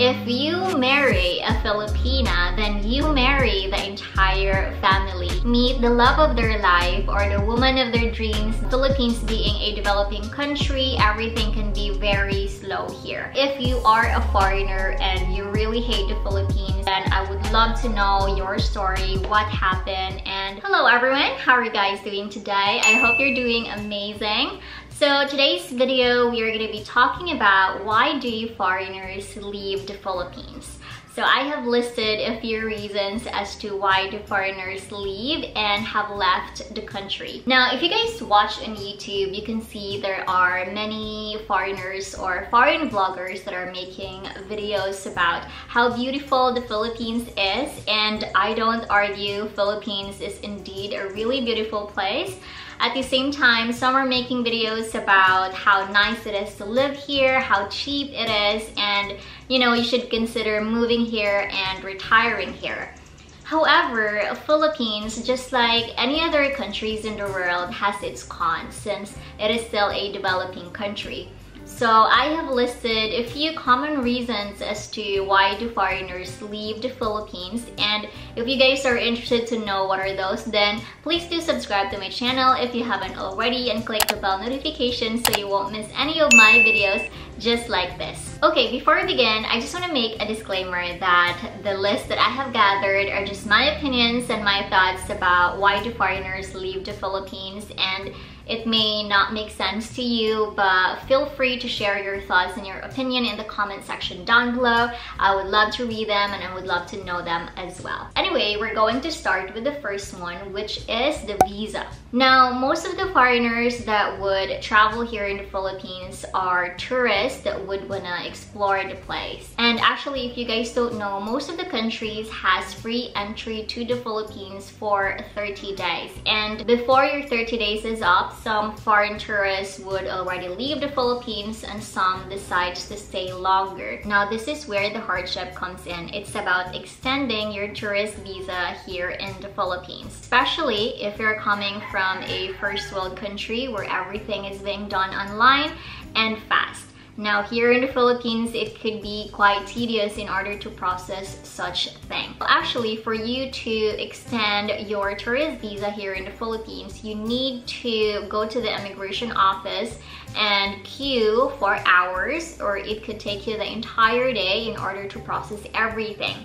If you marry a Filipina, then you marry the entire family. Meet the love of their life or the woman of their dreams. Philippines being a developing country, everything can be very slow here. If you are a foreigner and you really hate the Philippines, then I would love to know your story, what happened. And hello everyone, how are you guys doing today? I hope you're doing amazing. So today's video, we are going to be talking about why do you foreigners leave the Philippines. So I have listed a few reasons as to why the foreigners leave and have left the country. Now, if you guys watch on YouTube, you can see there are many foreigners or foreign vloggers that are making videos about how beautiful the Philippines is. And I don't argue, Philippines is indeed a really beautiful place. At the same time, some are making videos about how nice it is to live here, how cheap it is, and you know, you should consider moving here and retiring here. However, Philippines, just like any other countries in the world, has its cons since it is still a developing country. So I have listed a few common reasons as to why do foreigners leave the Philippines, and if you guys are interested to know what are those, then please do subscribe to my channel if you haven't already and click the bell notification so you won't miss any of my videos just like this. Okay, before we begin, I just want to make a disclaimer that the list that I have gathered are just my opinions and my thoughts about why do foreigners leave the Philippines, and it may not make sense to you, but feel free to share your thoughts and your opinion in the comment section down below. I would love to read them and I would love to know them as well. Anyway, we're going to start with the first one, which is the visa. Now, most of the foreigners that would travel here in the Philippines are tourists that would wanna explore the place. And actually, if you guys don't know, most of the countries has free entry to the Philippines for 30 days. And before your 30 days is up, some foreign tourists would already leave the Philippines and some decide to stay longer. Now, this is where the hardship comes in. It's about extending your tourist visa here in the Philippines, especially if you're coming from a first world country where everything is being done online and fast. Now, here in the Philippines, it could be quite tedious in order to process such thing. Actually, for you to extend your tourist visa here in the Philippines, you need to go to the immigration office and queue for hours, or it could take you the entire day in order to process everything.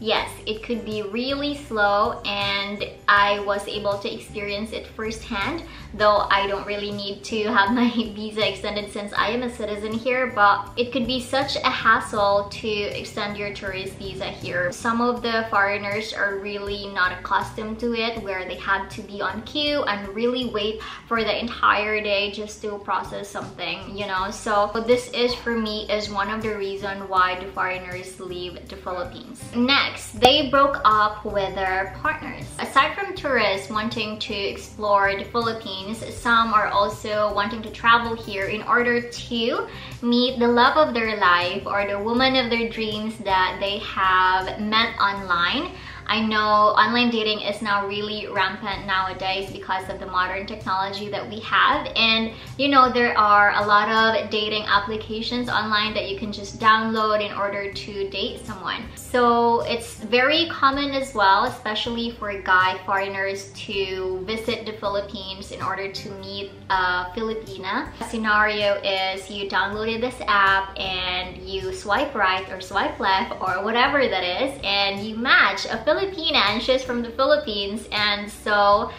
Yes, it could be really slow, and I was able to experience it firsthand, though I don't really need to have my visa extended since I am a citizen here, but it could be such a hassle to extend your tourist visa here. Some of the foreigners are really not accustomed to it, where they have to be on queue and really wait for the entire day just to process something, you know. So this is, for me, is one of the reasons why the foreigners leave the Philippines. Next, they broke up with their partners. Aside from tourists wanting to explore the Philippines, some are also wanting to travel here in order to meet the love of their life or the woman of their dreams that they have met online. I know online dating is now really rampant nowadays because of the modern technology that we have, and you know, there are a lot of dating applications online that you can just download in order to date someone. So it's very common as well, especially for guy foreigners, to visit the Philippines in order to meet a Filipina. The scenario is you downloaded this app and you swipe right or swipe left or whatever that is, and you match a Filipina and she's from the Philippines, and so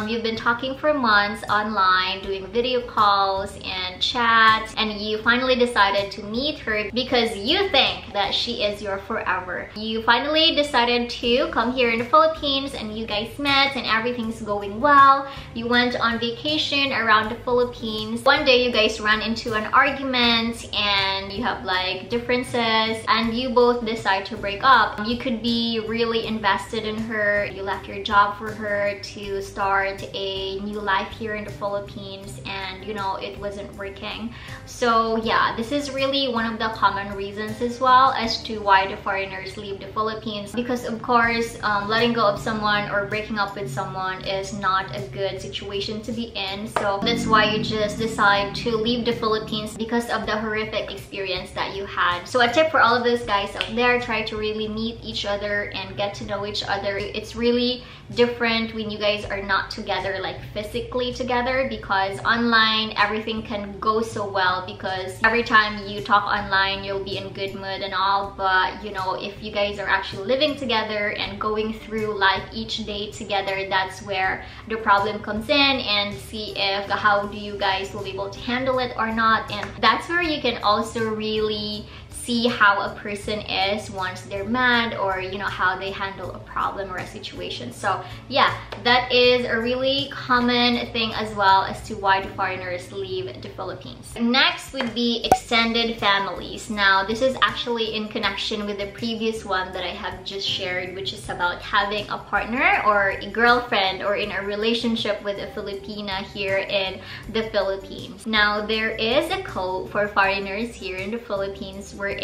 you've been talking for months online, doing video calls and chats, and you finally decided to meet her because you think that she is your forever. You finally decided to come here in the Philippines and you guys met and everything's going well. You went on vacation around the Philippines. One day you guys ran into an argument and you have like differences and you both decide to break up. You could be really invested in her, you left your job for her to start a new life here in the Philippines, and you know, it wasn't working. So yeah, this is really one of the common reasons as well as to why the foreigners leave the Philippines, because of course letting go of someone or breaking up with someone is not a good situation to be in. So that's why you just decide to leave the Philippines, because of the horrific experience that you had. So a tip for all of those guys out there, try to really meet each other and get to know each other. It's really different when you guys are not together, like physically together, because online everything can go so well, because every time you talk online you'll be in good mood and all, but you know, if you guys are actually living together and going through life each day together, that's where the problem comes in, and see if how do you guys will be able to handle it or not. And that's where you can also really see how a person is once they're mad, or you know, how they handle a problem or a situation. So yeah, that is a really common thing as well as to why the foreigners leave the Philippines. Next would be extended families. Now this is actually in connection with the previous one that I have just shared, which is about having a partner or a girlfriend or in a relationship with a Filipina here in the Philippines. Now there is a code for foreigners here in the Philippines wherein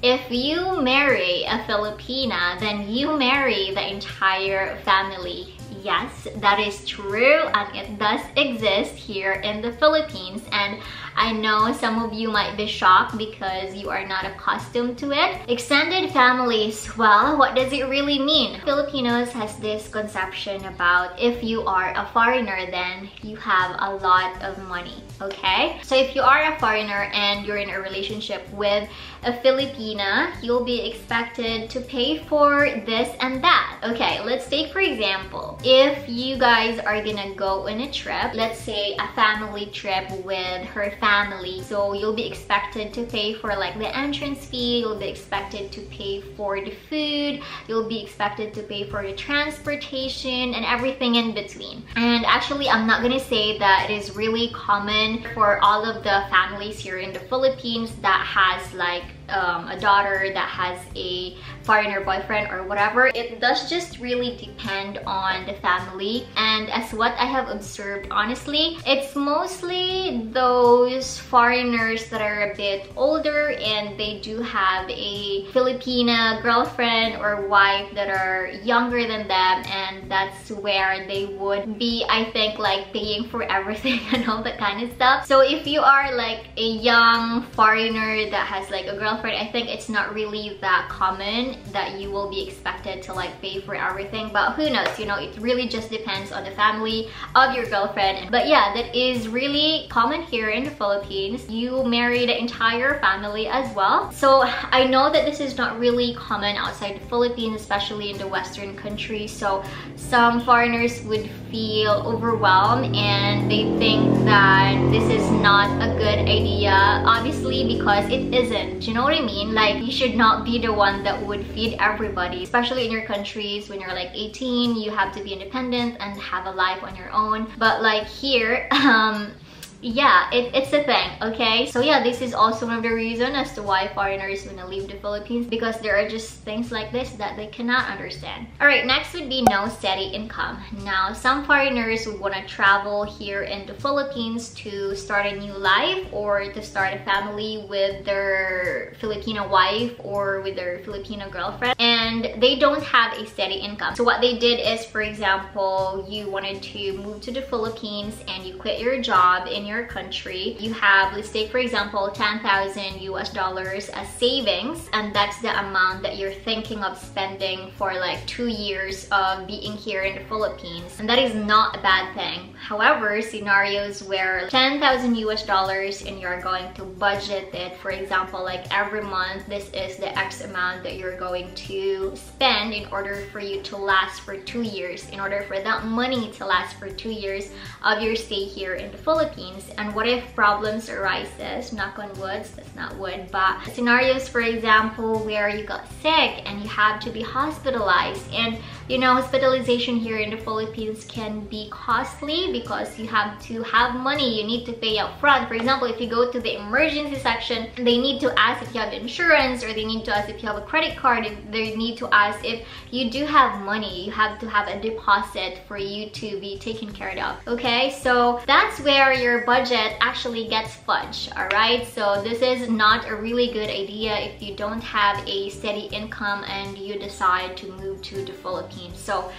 if you marry a Filipina, then you marry the entire family. Yes, that is true, and it does exist here in the Philippines. And I know some of you might be shocked because you are not accustomed to it. Extended families, well, what does it really mean? Filipinos has this conception about if you are a foreigner, then you have a lot of money, okay? So if you are a foreigner and you're in a relationship with a Filipina, you'll be expected to pay for this and that. Okay, let's take for example, if you guys are gonna go on a trip, let's say a family trip with her family, so you'll be expected to pay for like the entrance fee, you'll be expected to pay for the food, you'll be expected to pay for the transportation and everything in between. And actually, I'm not gonna say that it is really common for all of the families here in the Philippines that has like a daughter that has a foreigner boyfriend or whatever. It does just really depend on the family, and as what I have observed, honestly, it's mostly those foreigners that are a bit older and they do have a Filipina girlfriend or wife that are younger than them, and that's where they would be, I think, like paying for everything and all that kind of stuff. So if you are like a young foreigner that has like a girlfriend, I think it's not really that common that you will be expected to like pay for everything, but who knows, you know, it really just depends on the family of your girlfriend. But yeah, that is really common here in the Philippines. You marry the entire family as well. So I know that this is not really common outside the Philippines, especially in the Western countries. So some foreigners would feel overwhelmed and they think that this is not a good idea, obviously, because it isn't. You know what I mean? Like, you should not be the one that would feed everybody, especially in your countries. When you're like 18, you have to be independent and have a life on your own. But like here, yeah, it's a thing, okay? So yeah, this is also one of the reasons as to why foreigners want to leave the Philippines, because there are just things like this that they cannot understand. Alright, next would be no steady income. Now, some foreigners would want to travel here in the Philippines to start a new life or to start a family with their Filipino wife or with their Filipino girlfriend, and they don't have a steady income. So what they did is, for example, you wanted to move to the Philippines and you quit your job in your country. You have, let's take for example, $10,000 as savings, and that's the amount that you're thinking of spending for like 2 years of being here in the Philippines, and that is not a bad thing. However, scenarios where $10,000 and you're going to budget it, for example, like every month, this is the X amount that you're going to spend in order for you to last for 2 years, in order for that money to last for 2 years of your stay here in the Philippines. And what if problems arises, knock on wood, that's not wood, but scenarios, for example, where you got sick and you have to be hospitalized, and You know, hospitalization here in the Philippines can be costly because you have to have money. You need to pay up front. For example, if you go to the emergency section, they need to ask if you have insurance, or they need to ask if you have a credit card. They need to ask if you do have money. You have to have a deposit for you to be taken care of. Okay, so that's where your budget actually gets fudged. All right, so this is not a really good idea if you don't have a steady income and you decide to move to the Philippines. So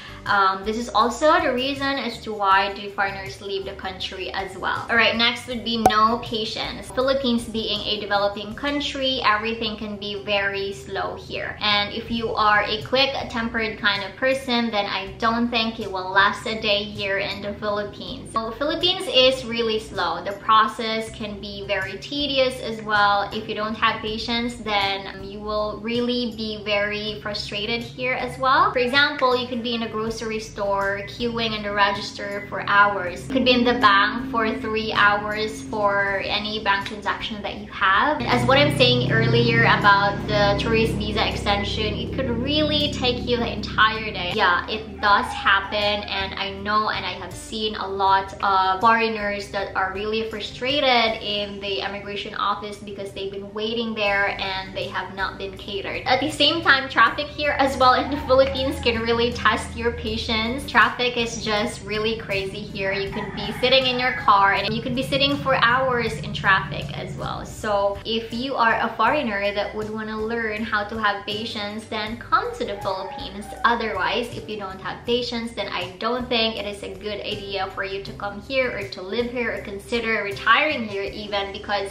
this is also the reason as to why do foreigners leave the country as well. All right, next would be no patience. Philippines being a developing country, everything can be very slow here. And if you are a quick-tempered kind of person, then I don't think it will last a day here in the Philippines. So Philippines is really slow. The process can be very tedious as well. If you don't have patience, then you will really be very frustrated here as well. For example, you could be in a grocery store queuing in the register for hours. You could be in the bank for 3 hours for any bank transaction that you have. And as what I'm saying earlier about the tourist visa extension, it could really take you the entire day. Yeah, it does happen, and I know and I have seen a lot of foreigners that are really frustrated in the immigration office because they've been waiting there and they have not been catered. At the same time, traffic here as well in the Philippines can really test your patience. Traffic is just really crazy here. You could be sitting in your car and you could be sitting for hours in traffic as well. So if you are a foreigner that would want to learn how to have patience, then come to the Philippines. Otherwise, if you don't have patience, then I don't think it is a good idea for you to come here or to live here or consider retiring here even, because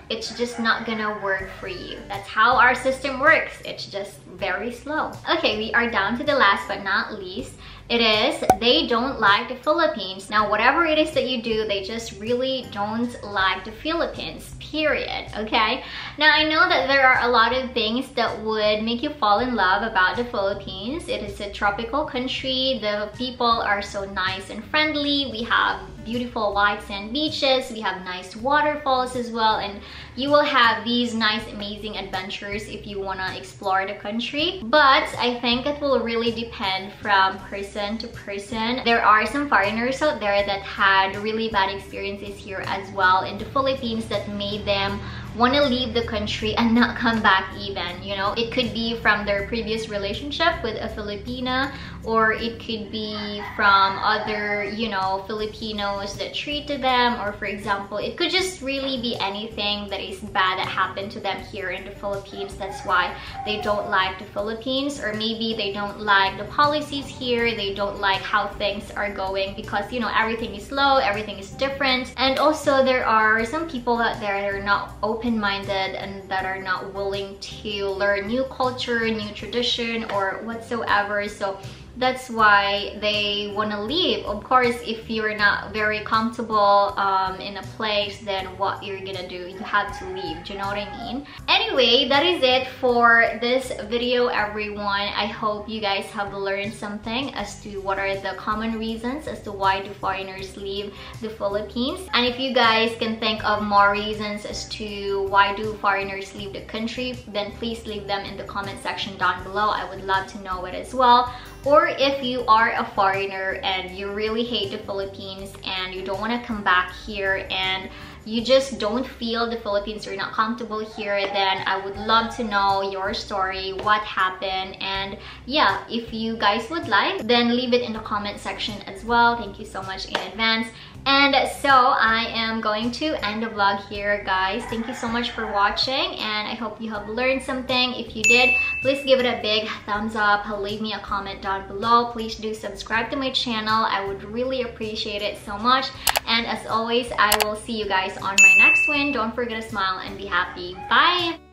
it's just not gonna work for you. That's how our system works. It's just very slow. Okay, we are down to the last but not least. It is, they don't like the Philippines. Now, whatever it is that you do, they just really don't like the Philippines, period, okay? Now, I know that there are a lot of things that would make you fall in love about the Philippines. It is a tropical country. The people are so nice and friendly. We have beautiful white sand beaches. We have nice waterfalls as well. And you will have these nice, amazing adventures if you want to explore the country. But I think it will really depend from person to person. There are some foreigners out there that had really bad experiences here as well in the Philippines that made them want to leave the country and not come back even, you know. It could be from their previous relationship with a Filipina, or it could be from other, you know, Filipinos that treated them, or for example, it could just really be anything that is bad that happened to them here in the Philippines. That's why they don't like the Philippines, or maybe they don't like the policies here, they don't like how things are going because, you know, everything is slow, everything is different. And also there are some people out there that are not open-minded and that are not willing to learn new culture, new tradition, or whatsoever. So that's why they want to leave. Of course, if you're not very comfortable in a place, then what you're gonna do, you have to leave. Do you know what I mean? Anyway, that is it for this video, everyone. I hope you guys have learned something as to what are the common reasons as to why do foreigners leave the Philippines. And if you guys can think of more reasons as to why do foreigners leave the country, then please leave them in the comment section down below. I would love to know it as well. Or if you are a foreigner and you really hate the Philippines and you don't want to come back here and you just don't feel the Philippines, you're not comfortable here, then I would love to know your story, what happened. And yeah, if you guys would like, then leave it in the comment section as well. Thank you so much in advance. And so I am going to end the vlog here, guys. Thank you so much for watching, and I hope you have learned something. If you did, please give it a big thumbs up, leave me a comment down below. Please do subscribe to my channel. I would really appreciate it so much. And as always, I will see you guys on my next one. Don't forget to smile and be happy. Bye!